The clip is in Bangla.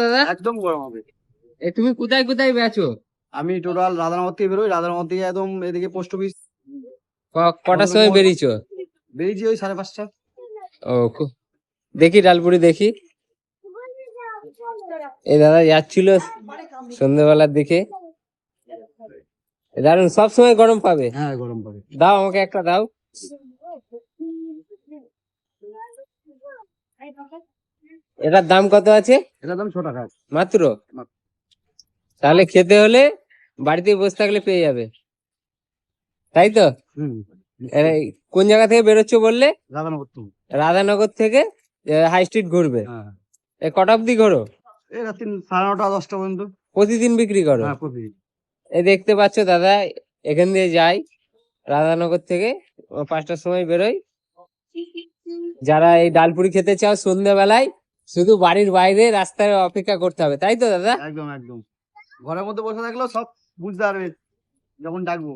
দাদা একদম গরম হবে। তুমি কোথায় কোথায় বেচো? আমি টোটাল রাধানগর থেকে বেরোই, রাধানগর থেকে একদম এদিকে পোস্ট অফিস। কটার সময় বেরিয়েছো? বেরিয়েছি ওই 5:30। ও দেখি ডালপুরি দেখি। এই দাদা যাচ্ছিল সন্ধ্যেবেলার দিকে। দারুন, সব সময় গরম পাবে। হ্যাঁ গরম পাবে। দাও আমাকে একটা দাও। এটার দাম কত আছে? এটার দাম 6 টাকা। মাত্র? তাহলে খেতে হলে বাড়িতে বসে থাকলে পেয়ে যাবে, তাই তো? হুম। কোন জায়গা থেকে বেরোচ্ছ বললে? রাধানগর থেকে। রাধানগর থেকে হাই স্ট্রিট ঘুরবে? হ্যাঁ। কটা অব্দি ঘোরো? এই রাত্রি 9:30 10টা পর্যন্ত। প্রতিদিন বিক্রি করো? হ্যাঁ প্রতিদিন। এই দেখতে পাচ্ছ দাদা, এখান দিয়ে যাই রাধানগর থেকে, 5টার সময় বেরোই। যারা এই ডালপুরি খেতে চাও সন্ধ্যাবেলায়, শুধু বাড়ির বাইরে রাস্তায় অপেক্ষা করতে হবে, তাই তো দাদা? একদম একদম। ঘরের মধ্যে বসে থাকলেও সব বুঝতে পারবে যখন ডাকবো।